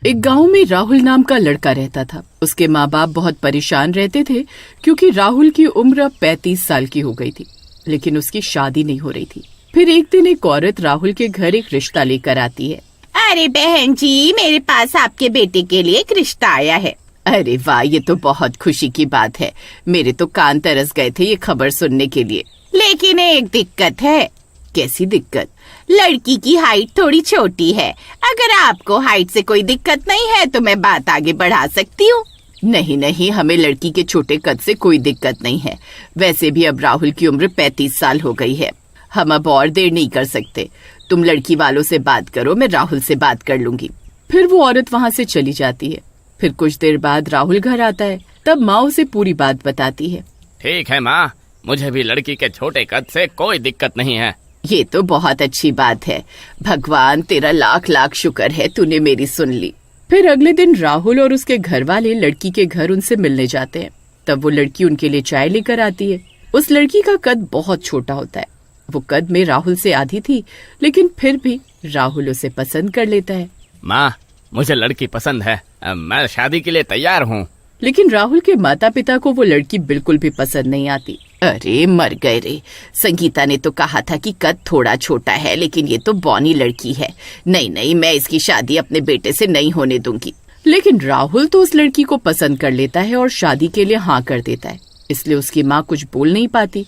एक गांव में राहुल नाम का लड़का रहता था। उसके माँ बाप बहुत परेशान रहते थे क्योंकि राहुल की उम्र अब 35 साल की हो गई थी, लेकिन उसकी शादी नहीं हो रही थी। फिर एक दिन एक औरत राहुल के घर एक रिश्ता लेकर आती है। अरे बहन जी, मेरे पास आपके बेटे के लिए एक रिश्ता आया है। अरे वाह, ये तो बहुत खुशी की बात है। मेरे तो कान तरस गए थे ये खबर सुनने के लिए। लेकिन एक दिक्कत है। कैसी दिक्कत? लड़की की हाइट थोड़ी छोटी है। अगर आपको हाइट से कोई दिक्कत नहीं है तो मैं बात आगे बढ़ा सकती हूँ। नहीं नहीं, हमें लड़की के छोटे कद से कोई दिक्कत नहीं है। वैसे भी अब राहुल की उम्र 35 साल हो गई है। हम अब और देर नहीं कर सकते। तुम लड़की वालों से बात करो, मैं राहुल से बात कर लूंगी। फिर वो औरत वहाँ से चली जाती है। फिर कुछ देर बाद राहुल घर आता है। तब माँ उसे पूरी बात बताती है। ठीक है माँ, मुझे भी लड़की के छोटे कद से कोई दिक्कत नहीं है। ये तो बहुत अच्छी बात है। भगवान तेरा लाख लाख शुक्र है, तूने मेरी सुन ली। फिर अगले दिन राहुल और उसके घर वाले लड़की के घर उनसे मिलने जाते हैं। तब वो लड़की उनके लिए चाय लेकर आती है। उस लड़की का कद बहुत छोटा होता है। वो कद में राहुल से आधी थी, लेकिन फिर भी राहुल उसे पसंद कर लेता है। माँ, मुझे लड़की पसंद है, मैं शादी के लिए तैयार हूँ। लेकिन राहुल के माता पिता को वो लड़की बिल्कुल भी पसंद नहीं आती। अरे मर गए रे, संगीता ने तो कहा था कि कद थोड़ा छोटा है, लेकिन ये तो बौनी लड़की है। नहीं नहीं, मैं इसकी शादी अपने बेटे से नहीं होने दूंगी। लेकिन राहुल तो उस लड़की को पसंद कर लेता है और शादी के लिए हाँ कर देता है। इसलिए उसकी माँ कुछ बोल नहीं पाती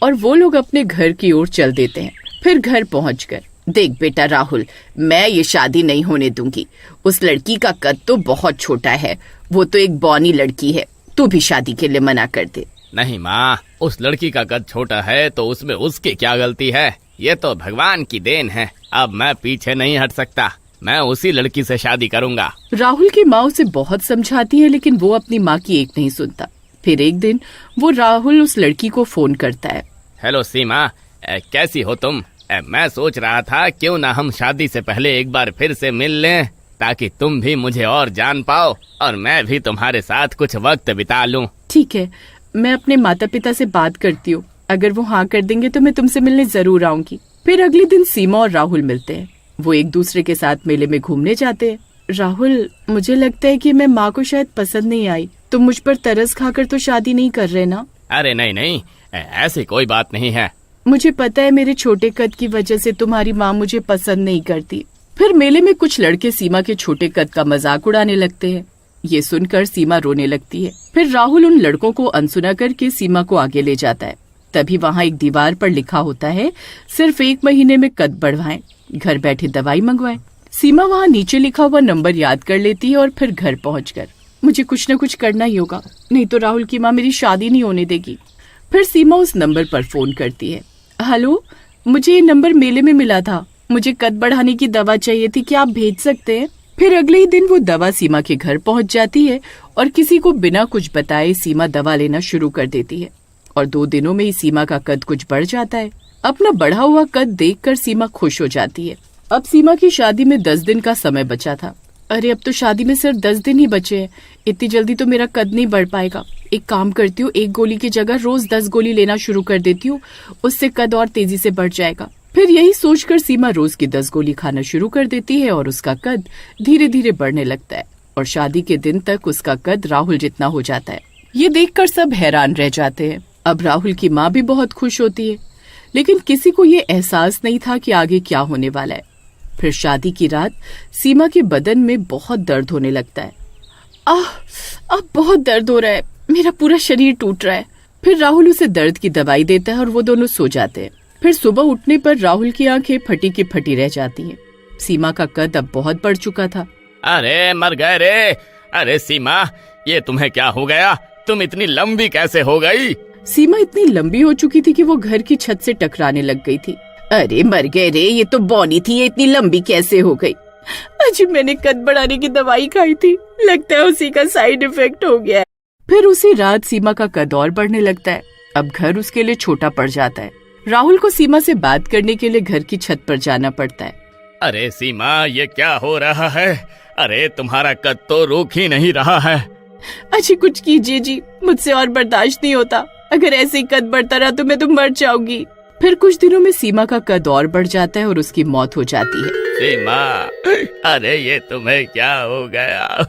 और वो लोग अपने घर की ओर चल देते हैं। फिर घर पहुंचकर, देख बेटा राहुल, मैं ये शादी नहीं होने दूंगी। उस लड़की का कद तो बहुत छोटा है, वो तो एक बौनी लड़की है। तू भी शादी के लिए मना कर दे। नहीं माँ, उस लड़की का कद छोटा है तो उसमें उसकी क्या गलती है? ये तो भगवान की देन है। अब मैं पीछे नहीं हट सकता, मैं उसी लड़की से शादी करूँगा। राहुल की माँ उसे बहुत समझाती है, लेकिन वो अपनी माँ की एक नहीं सुनता। फिर एक दिन वो राहुल उस लड़की को फोन करता है। हेलो सीमा, कैसी हो तुम? मैं सोच रहा था क्यों ना हम शादी से पहले एक बार फिर से मिल लें, ताकि तुम भी मुझे और जान पाओ और मैं भी तुम्हारे साथ कुछ वक्त बिता लूं। ठीक है, मैं अपने माता पिता से बात करती हूँ। अगर वो हाँ कर देंगे तो मैं तुमसे मिलने जरूर आऊंगी। फिर अगले दिन सीमा और राहुल मिलते हैं। वो एक दूसरे के साथ मेले में घूमने जाते हैं। राहुल, मुझे लगता है कि मैं माँ को शायद पसंद नहीं आई। तुम मुझ पर तरस खाकर तो शादी नहीं कर रहे ना? अरे नहीं नहीं, ऐसी कोई बात नहीं है। मुझे पता है मेरे छोटे कद की वजह से तुम्हारी माँ मुझे पसंद नहीं करती। फिर मेले में कुछ लड़के सीमा के छोटे कद का मजाक उड़ाने लगते हैं। ये सुनकर सीमा रोने लगती है। फिर राहुल उन लड़कों को अनसुना करके सीमा को आगे ले जाता है। तभी वहाँ एक दीवार पर लिखा होता है, सिर्फ 1 महीने में कद बढ़वाएं, घर बैठे दवाई मंगवाएं। सीमा वहाँ नीचे लिखा हुआ नंबर याद कर लेती है और फिर घर पहुँचकर, मुझे कुछ न कुछ करना ही होगा, नहीं तो राहुल की माँ मेरी शादी नहीं होने देगी। फिर सीमा उस नंबर पर फोन करती है। हेलो, मुझे ये नंबर मेले में मिला था। मुझे कद बढ़ाने की दवा चाहिए थी, क्या आप भेज सकते हैं? फिर अगले ही दिन वो दवा सीमा के घर पहुंच जाती है और किसी को बिना कुछ बताए सीमा दवा लेना शुरू कर देती है और 2 दिनों में ही सीमा का कद कुछ बढ़ जाता है। अपना बढ़ा हुआ कद देखकर सीमा खुश हो जाती है। अब सीमा की शादी में 10 दिन का समय बचा था। अरे अब तो शादी में सिर्फ 10 दिन ही बचे हैं। इतनी जल्दी तो मेरा कद नहीं बढ़ पाएगा। एक काम करती हूँ, 1 गोली की जगह रोज 10 गोली लेना शुरू कर देती हूँ, उससे कद और तेजी से बढ़ जाएगा। फिर यही सोचकर सीमा रोज की 10 गोली खाना शुरू कर देती है और उसका कद धीरे धीरे बढ़ने लगता है और शादी के दिन तक उसका कद राहुल जितना हो जाता है। ये देखकर सब हैरान रह जाते हैं। अब राहुल की माँ भी बहुत खुश होती है, लेकिन किसी को ये एहसास नहीं था कि आगे क्या होने वाला है। फिर शादी की रात सीमा के बदन में बहुत दर्द होने लगता है। अब बहुत दर्द हो रहा है, मेरा पूरा शरीर टूट रहा है। फिर राहुल उसे दर्द की दवाई देता है और वो दोनों सो जाते हैं। फिर सुबह उठने पर राहुल की आंखें फटी की फटी रह जाती हैं। सीमा का कद अब बहुत बढ़ चुका था। अरे मर गए रे! अरे सीमा, ये तुम्हें क्या हो गया? तुम इतनी लंबी कैसे हो गई? सीमा इतनी लंबी हो चुकी थी कि वो घर की छत से टकराने लग गई थी। अरे मर गए रे, ये तो बौनी थी, ये इतनी लंबी कैसे हो गई? अजी, मैंने कद बढ़ाने की दवाई खाई थी, लगता है उसी का साइड इफेक्ट हो गया है। फिर उसी रात सीमा का कद और बढ़ने लगता है। अब घर उसके लिए छोटा पड़ जाता है। राहुल को सीमा से बात करने के लिए घर की छत पर जाना पड़ता है। अरे सीमा, ये क्या हो रहा है? अरे तुम्हारा कद तो रुक ही नहीं रहा है। अजी कुछ कीजिए जी, मुझसे और बर्दाश्त नहीं होता। अगर ऐसे ही कद बढ़ता रहा तो मैं तो मर जाऊंगी। फिर कुछ दिनों में सीमा का कद और बढ़ जाता है और उसकी मौत हो जाती है। सीमा, अरे ये तुम्हें क्या हो गया?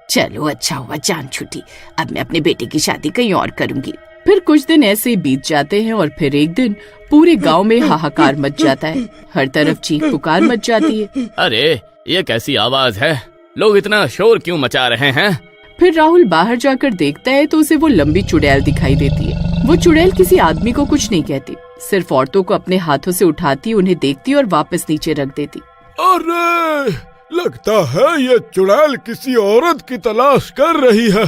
चलो अच्छा हुआ जान छूटी। अब मैं अपने बेटे की शादी कहीं और करूंगी। फिर कुछ दिन ऐसे ही बीत जाते हैं और फिर एक दिन पूरे गांव में हाहाकार मच जाता है। हर तरफ चीख पुकार मच जाती है। अरे ये कैसी आवाज है? लोग इतना शोर क्यों मचा रहे हैं? फिर राहुल बाहर जाकर देखता है तो उसे वो लंबी चुड़ैल दिखाई देती है। वो चुड़ैल किसी आदमी को कुछ नहीं कहती, सिर्फ औरतों को अपने हाथों से उठाती, उन्हें देखती और वापस नीचे रख देती। अरे लगता है ये चुड़ैल किसी औरत की तलाश कर रही है।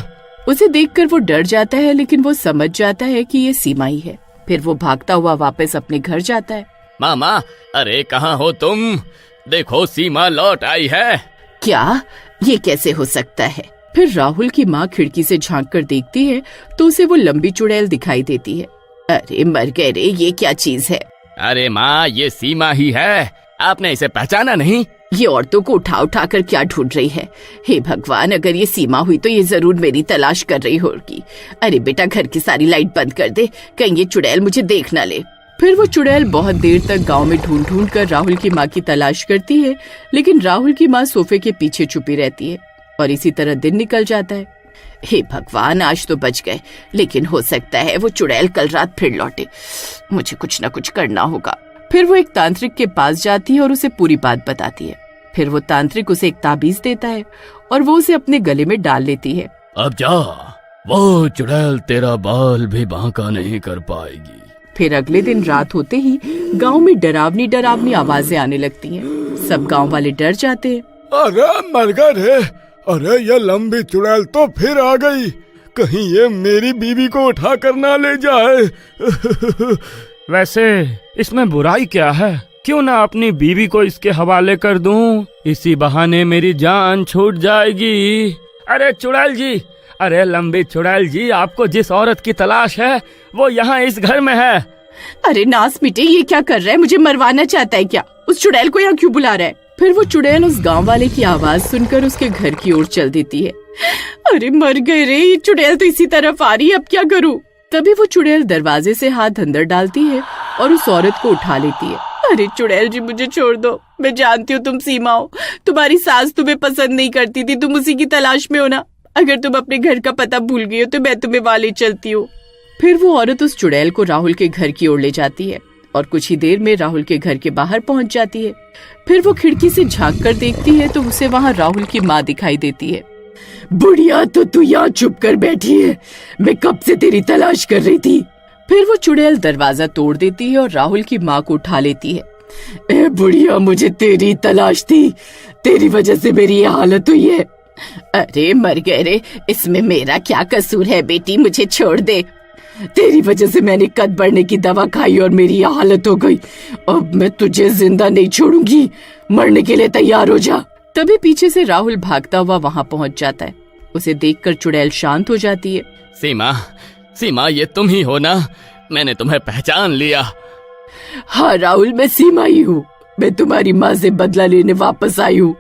उसे देखकर वो डर जाता है, लेकिन वो समझ जाता है कि ये सीमा ही है। फिर वो भागता हुआ वापस अपने घर जाता है। मामा, अरे कहाँ हो तुम? देखो सीमा लौट आई है। क्या? ये कैसे हो सकता है? फिर राहुल की माँ खिड़की से झांक कर देखती है तो उसे वो लंबी चुड़ैल दिखाई देती है। अरे मर गए रे, ये क्या चीज है? अरे माँ, ये सीमा ही है। आपने इसे पहचाना नहीं? ये औरतों को उठा उठा कर क्या ढूंढ रही है? हे भगवान, अगर ये सीमा हुई तो ये जरूर मेरी तलाश कर रही होगी। अरे बेटा, घर की सारी लाइट बंद कर दे, कहीं ये चुड़ैल मुझे देख ना ले। फिर वो चुड़ैल बहुत देर तक गांव में ढूंढ ढूंढ कर राहुल की माँ की तलाश करती है, लेकिन राहुल की माँ सोफे के पीछे छुपी रहती है और इसी तरह दिन निकल जाता है। हे भगवान, आज तो बच गए, लेकिन हो सकता है वो चुड़ैल कल रात फिर लौटे। मुझे कुछ न कुछ करना होगा। फिर वो एक तांत्रिक के पास जाती है और उसे पूरी बात बताती है। फिर वो तांत्रिक उसे एक ताबीज देता है और वो उसे अपने गले में डाल लेती है। अब जा, वो चुड़ैल तेरा बाल भी बांका नहीं कर पाएगी। फिर अगले दिन रात होते ही गांव में डरावनी डरावनी आवाजें आने लगती हैं। सब गांव वाले डर जाते हैं। अरे मर गए रे। अरे ये लंबी चुड़ैल तो फिर आ गई। कहीं ये मेरी बीवी को उठा कर ना ले जाए। वैसे इसमें बुराई क्या है? क्यों ना अपनी बीवी को इसके हवाले कर दूं? इसी बहाने मेरी जान छूट जाएगी। अरे चुड़ैल जी, अरे लंबी चुड़ैल जी, आपको जिस औरत की तलाश है वो यहाँ इस घर में है। अरे नास मिटे, ये क्या कर रहा है? मुझे मरवाना चाहता है क्या? उस चुड़ैल को यहाँ क्यों बुला रहा है? फिर वो चुड़ैल उस गांव वाले की आवाज सुनकर उसके घर की ओर चल देती है। अरे मर गए रे, ये चुड़ैल तो इसी तरफ आ रही है, अब क्या करूं? तभी वो चुड़ैल दरवाजे से हाथ अंदर डालती है और उस औरत को उठा लेती है। अरे चुड़ैल जी, मुझे छोड़ दो। मैं जानती हूँ तुम सीमा हो। तुम्हारी सास तुम्हें पसंद नहीं करती थी, तुम उसी की तलाश में हो ना। अगर तुम अपने घर का पता भूल गई हो तो मैं तुम्हें वहां ले चलती हूँ। फिर वो औरत उस चुड़ैल को राहुल के घर की ओर ले जाती है और कुछ ही देर में राहुल के घर के बाहर पहुंच जाती है। फिर वो खिड़की से झांक कर देखती है तो उसे वहाँ राहुल की माँ दिखाई देती है। बुढ़िया, तो तू यहाँ चुप कर बैठी है, मैं कब से तेरी तलाश कर रही थी। फिर वो चुड़ैल दरवाजा तोड़ देती है और राहुल की माँ को उठा लेती है। ए बुढ़िया, मुझे तेरी तलाश थी, तेरी वजह से मेरी ये हालत हुई है। अरे मर गए रे, इसमें मेरा क्या कसूर है बेटी, मुझे छोड़ दे। तेरी वजह से मैंने कद बढ़ने की दवा खाई और मेरी ये हालत हो गई। अब मैं तुझे जिंदा नहीं छोड़ूंगी, मरने के लिए तैयार हो जा। तभी पीछे से राहुल भागता हुआ वहाँ पहुँच जाता है। उसे देखकर चुड़ैल शांत हो जाती है। सीमा, सीमा, ये तुम ही हो ना? मैंने तुम्हें पहचान लिया। हाँ राहुल, मैं सीमा ही हूँ। मैं तुम्हारी माँ से बदला लेने वापस आई हूँ।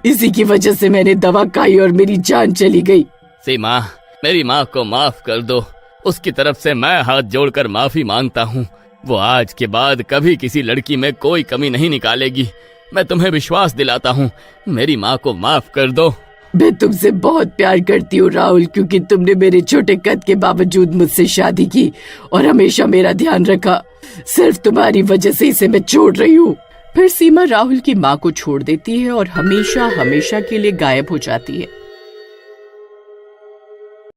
इसी की वजह से मैंने दवा खाई और मेरी जान चली गई। सीमा, मेरी माँ को माफ कर दो। उसकी तरफ से मैं हाथ जोड़कर माफी मांगता हूँ। वो आज के बाद कभी किसी लड़की में कोई कमी नहीं निकालेगी। मैं तुम्हें विश्वास दिलाता हूँ, मेरी माँ को माफ कर दो। मैं तुमसे बहुत प्यार करती हूँ राहुल, क्योंकि तुमने मेरे छोटे कद के बावजूद मुझसे शादी की और हमेशा मेरा ध्यान रखा। सिर्फ तुम्हारी वजह से इसे मैं छोड़ रही हूँ। फिर सीमा राहुल की माँ को छोड़ देती है और हमेशा हमेशा के लिए गायब हो जाती है।